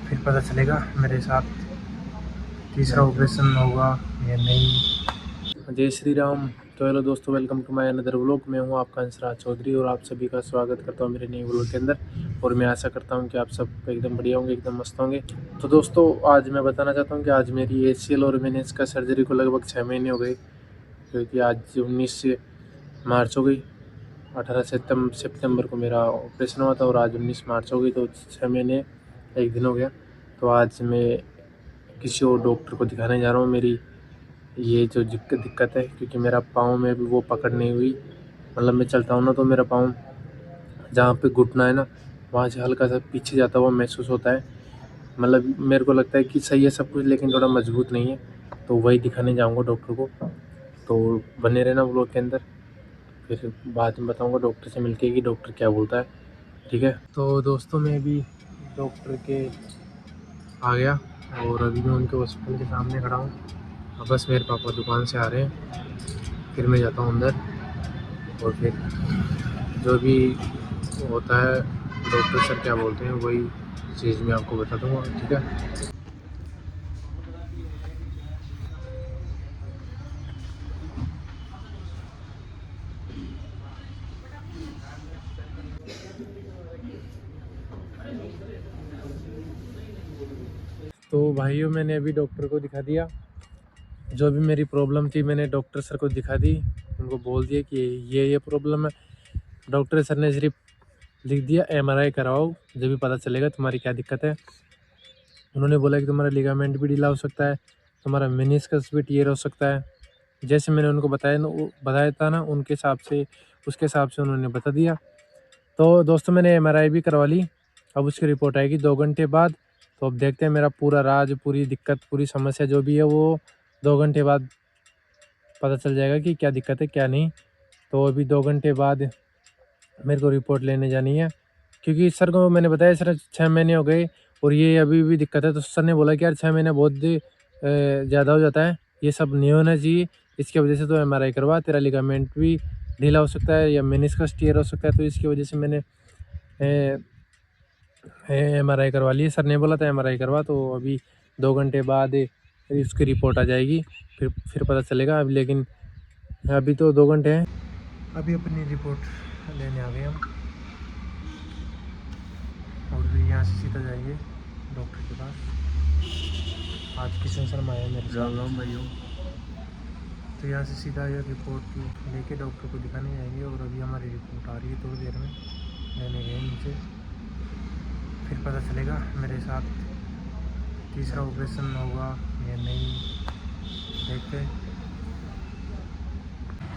फिर पता चलेगा मेरे साथ तीसरा ऑपरेशन होगा या नहीं। जय श्री राम। तो हेलो दोस्तों, welcome to my another vlog. मैं हूं आपका अंशराज चौधरी और आप सभी का स्वागत करता हूं मेरे नए व्लॉग के अंदर। और मैं आशा करता हूं कि आप सब एकदम बढ़िया होंगे, एकदम मस्त होंगे। तो दोस्तों, आज मैं बताना चाहता हूं कि आज मेरी ACL और मेनिस का सर्जरी को लगभग 6 महीने हो गए, क्योंकि आज 19 मार्च हो गई। 18 सितंबर को मेरा ऑपरेशन हुआ था और आज 19 मार्च हो गई, तो 6 महीने 1 दिन हो गया। तो आज मैं किसी और डॉक्टर को दिखाने जा रहा हूँ। मेरी ये जो दिक्कत है, क्योंकि मेरा पाँव में भी वो पकड़ नहीं हुई। मतलब मैं चलता हूँ ना, तो मेरा पाँव जहाँ पे घुटना है ना, वहाँ से हल्का सा पीछे जाता हुआ महसूस होता है। मतलब मेरे को लगता है कि सही है सब कुछ, लेकिन थोड़ा मजबूत नहीं है। तो वही दिखाने जाऊँगा डॉक्टर को। तो बने रहना व्लॉग के अंदर, फिर बाद में बताऊँगा डॉक्टर से मिलके कि डॉक्टर क्या बोलता है। ठीक है। तो दोस्तों, मैं भी डॉक्टर के आ गया और अभी मैं उनके हॉस्पिटल के सामने खड़ा हूँ। अब बस मेरे पापा दुकान से आ रहे हैं, फिर मैं जाता हूँ अंदर और फिर जो भी होता है डॉक्टर सर क्या बोलते हैं वही चीज़ मैं आपको बता दूँगा। ठीक है। तो भाइयों, मैंने अभी डॉक्टर को दिखा दिया। जो भी मेरी प्रॉब्लम थी मैंने डॉक्टर सर को दिखा दी। उनको बोल दिया कि ये प्रॉब्लम है। डॉक्टर सर ने सिर्फ लिख दिया MRI कराओ, जब भी पता चलेगा तुम्हारी क्या दिक्कत है। उन्होंने बोला कि तुम्हारा लिगामेंट भी ढीला हो सकता है, तुम्हारा मेनिस्कस भी टियर हो सकता है। जैसे मैंने उनको बताया था ना, उनके हिसाब से उसके हिसाब से उन्होंने बता दिया। तो दोस्तों, मैंने MRI भी करवा ली। अब उसकी रिपोर्ट आएगी 2 घंटे बाद। तो अब देखते हैं मेरा पूरा राज, पूरी दिक्कत, पूरी समस्या जो भी है वो 2 घंटे बाद पता चल जाएगा कि क्या दिक्कत है क्या नहीं। तो अभी 2 घंटे बाद मेरे को रिपोर्ट लेने जानी है, क्योंकि सर को मैंने बताया सर 6 महीने हो गए और ये अभी भी दिक्कत है। तो सर ने बोला कि यार 6 महीने बहुत ज़्यादा हो जाता है, ये सब नहीं होना चाहिए। इसकी वजह से तो MRI करवा, तेरा लिगामेंट भी ढीला हो सकता है या मेनिस्कस टियर हो सकता है। तो इसकी वजह से मैंने MRI करवा ली। सर ने बोला था MRI करवा, तो अभी 2 घंटे बाद उसकी रिपोर्ट आ जाएगी, फिर पता चलेगा। अभी लेकिन अभी तो 2 घंटे हैं। अभी अपनी रिपोर्ट लेने आ गए हम और फिर यहाँ से सीधा जाएंगे डॉक्टर के पास। आज किशन शर्मा है मेरे साथ भाइयों। तो यहाँ से सीधा ये रिपोर्ट लेके डॉक्टर को दिखाने जाएंगे और अभी हमारी रिपोर्ट आ रही है थोड़ी देर में, लेने गए नीचे। फिर पता चलेगा मेरे साथ तीसरा ऑपरेशन होगा या नहीं, देखते हैं।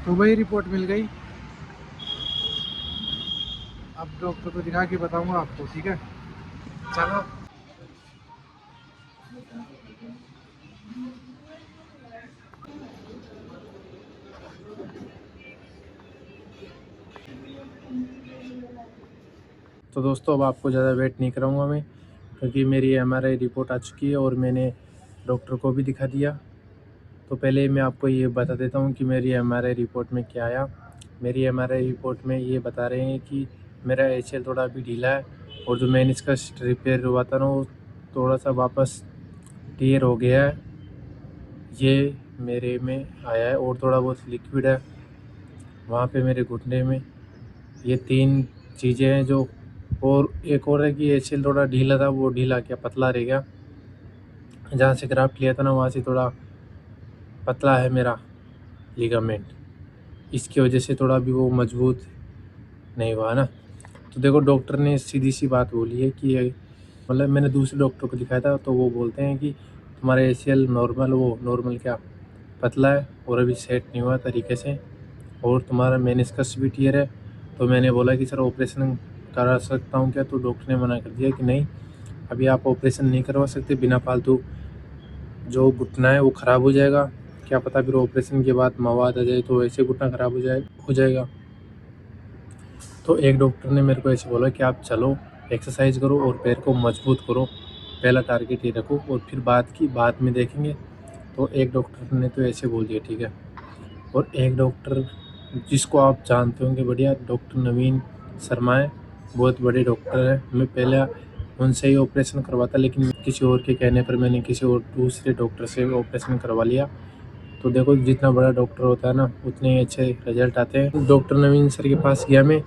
तो वही रिपोर्ट मिल गई। अब डॉक्टर को दिखा के बताऊंगा आपको। ठीक है, चलो। तो दोस्तों, अब आपको ज़्यादा वेट नहीं कराऊंगा मैं, क्योंकि मेरी MRI रिपोर्ट आ चुकी है और मैंने डॉक्टर को भी दिखा दिया। तो पहले मैं आपको ये बता देता हूँ कि मेरी MRI रिपोर्ट में क्या आया। मेरी MRI रिपोर्ट में ये बता रहे हैं कि मेरा ACL थोड़ा अभी ढीला है और जो मैंने इसका रिपेयर हुआ था ना, वो थोड़ा सा वापस टियर हो गया है, ये मेरे में आया है। और थोड़ा बहुत लिक्विड है वहाँ पे मेरे घुटने में। ये 3 चीज़ें हैं जो, और एक और है कि ACL थोड़ा ढीला था, वो ढीला क्या पतला रह गया। जहाँ से ग्राफ्ट लिया था ना, वहाँ से थोड़ा पतला है मेरा लिगामेंट, इसकी वजह से थोड़ा भी वो मजबूत नहीं हुआ ना। तो देखो, डॉक्टर ने सीधी सी बात बोली है कि मतलब मैंने दूसरे डॉक्टर को दिखाया था, तो वो बोलते हैं कि तुम्हारा ACL नॉर्मल क्या पतला है और अभी सेट नहीं हुआ तरीके से, और तुम्हारा मेनिस्कस भी टियर है। तो मैंने बोला कि सर ऑपरेशन करा सकता हूँ क्या? तो डॉक्टर ने मना कर दिया कि नहीं, अभी आप ऑपरेशन नहीं करवा सकते, बिना फालतू जो घुटना है वो ख़राब हो जाएगा। क्या पता फिर ऑपरेशन के बाद मवाद आ जाए तो ऐसे घुटना ख़राब हो जाएगा। तो एक डॉक्टर ने मेरे को ऐसे बोला कि आप चलो, एक्सरसाइज करो और पैर को मजबूत करो, पहला टारगेट ये रखो और फिर बाद में देखेंगे। तो एक डॉक्टर ने तो ऐसे बोल दिया। ठीक है। और एक डॉक्टर जिसको आप जानते होंगे बढ़िया, डॉक्टर नवीन शर्मा है, बहुत बड़े डॉक्टर है। मैं पहले उनसे ही ऑपरेशन करवाता, लेकिन किसी और के कहने पर मैंने किसी और दूसरे डॉक्टर से ऑपरेशन करवा लिया। तो देखो जितना बड़ा डॉक्टर होता है ना उतने ही अच्छे रिजल्ट आते हैं। डॉक्टर नवीन सर के पास गया मैं,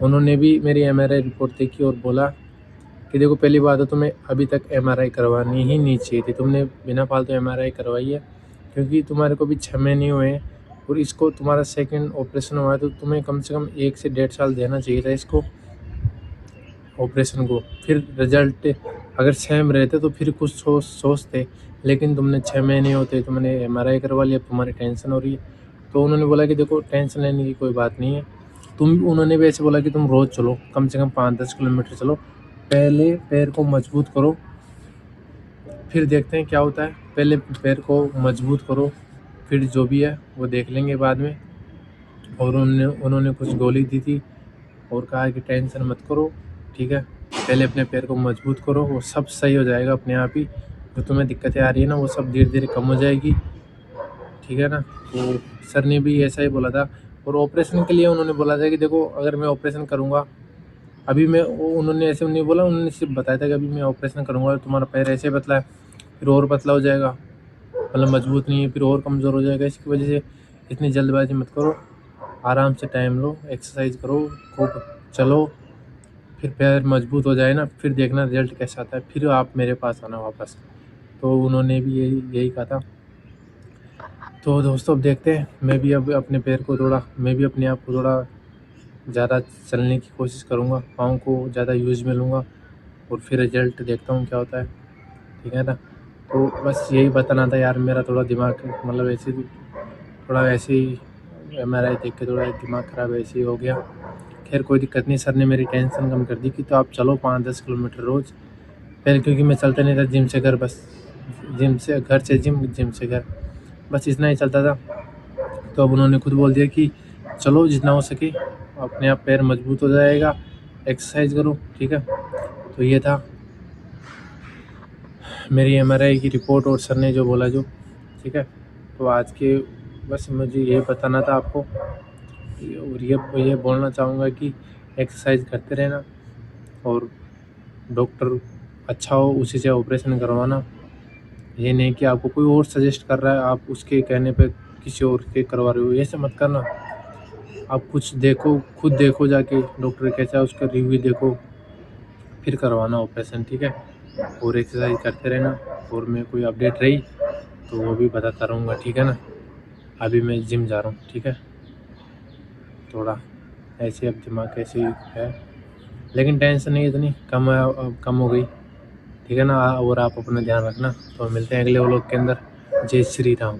उन्होंने भी मेरी एमआरआई रिपोर्ट देखी और बोला कि देखो पहली बात तो तुम्हें अभी तक एमआरआई करवानी ही नहीं चाहिए थी, तुमने बिना फालतू एमआरआई करवाई है, क्योंकि तुम्हारे को भी 6 महीने हुए हैं और इसको तुम्हारा सेकंड ऑपरेशन हुआ है, तो तुम्हें कम से कम 1 से 1.5 साल देना चाहिए था इसको ऑपरेशन को। फिर रिजल्ट अगर सेम रहते तो फिर कुछ सोचते, लेकिन तुमने 6 महीने होते तुमने एमआरआई करवा लिया, तुम्हारी टेंशन हो रही है। तो उन्होंने बोला कि देखो टेंशन लेने की कोई बात नहीं है, उन्होंने भी ऐसे बोला कि तुम रोज़ चलो, कम से कम 5-10 किलोमीटर चलो, पहले पैर को मजबूत करो, फिर देखते हैं क्या होता है। पहले पैर को मजबूत करो, फिर जो भी है वो देख लेंगे बाद में। और उन्होंने कुछ गोली दी थी और कहा कि टेंशन मत करो, ठीक है, पहले अपने पैर को मजबूत करो, वो सब सही हो जाएगा अपने आप ही। जो तुम्हें दिक्कतें आ रही है ना वो सब धीरे धीरे कम हो जाएगी, ठीक है ना। तो सर ने भी ऐसा ही बोला था। और ऑपरेशन के लिए उन्होंने बोला था कि देखो अगर मैं ऑपरेशन करूँगा, अभी मैं उन्होंने ऐसे नहीं बोला, उन्होंने सिर्फ बताया था कि अभी मैं ऑपरेशन करूँगा तो तुम्हारा पैर ऐसे पतला है, फिर और पतला हो जाएगा, मतलब मजबूत नहीं है, फिर और कमज़ोर हो जाएगा। इसकी वजह से इतनी जल्दबाजी मत करो, आराम से टाइम लो, एक्सरसाइज करो, खूब चलो, फिर पैर मजबूत हो जाए ना फिर देखना रिजल्ट कैसा आता है, फिर आप मेरे पास आना वापस। तो उन्होंने भी यही कहा था। तो दोस्तों अब देखते हैं, मैं भी अब अपने पैर को थोड़ा, मैं भी अपने आप को थोड़ा ज़्यादा चलने की कोशिश करूँगा, पाँव को ज़्यादा यूज़ में लूँगा और फिर रिजल्ट देखता हूँ क्या होता है, ठीक है ना। तो बस यही बताना था यार, मेरा थोड़ा दिमाग मतलब ऐसे थोड़ा ऐसे ही एमआरआई देख के थोड़ा दिमाग ख़राब ऐसे ही हो गया। खैर कोई दिक्कत नहीं, सर ने मेरी टेंशन कम कर दी कि तो आप चलो 5-10 किलोमीटर रोज़। पहले क्योंकि मैं चलता नहीं था, जिम से घर, बस जिम से घर से जिम, जिम से घर, बस इतना ही चलता था। तो अब उन्होंने खुद बोल दिया कि चलो जितना हो सके, अपने आप पैर मजबूत हो जाएगा, एक्सरसाइज करो, ठीक है। तो ये था मेरी एमआरआई की रिपोर्ट और सर ने जो बोला जो, ठीक है। तो आज के बस मुझे ये बताना था आपको, और ये बोलना चाहूँगा कि एक्सरसाइज करते रहना और डॉक्टर अच्छा हो उसी से ऑपरेशन करवाना। ये नहीं कि आपको कोई और सजेस्ट कर रहा है आप उसके कहने पे किसी और के करवा रहे हो, ऐसे मत करना। आप कुछ देखो, खुद देखो जाके डॉक्टर कैसा है उसका रिव्यू देखो, फिर करवाना ऑपरेशन, ठीक है। और एक्सरसाइज करते रहना, और मैं कोई अपडेट रही तो वो भी बताता रहूँगा, ठीक है ना। अभी मैं जिम जा रहा हूँ, ठीक है। थोड़ा ऐसे अब दिमाग ऐसे ही है, लेकिन टेंशन नहीं इतनी कम है, अब कम हो गई, ठीक है ना। और आप अपना ध्यान रखना। तो मिलते हैं अगले व्लॉग के अंदर। जय श्री राम।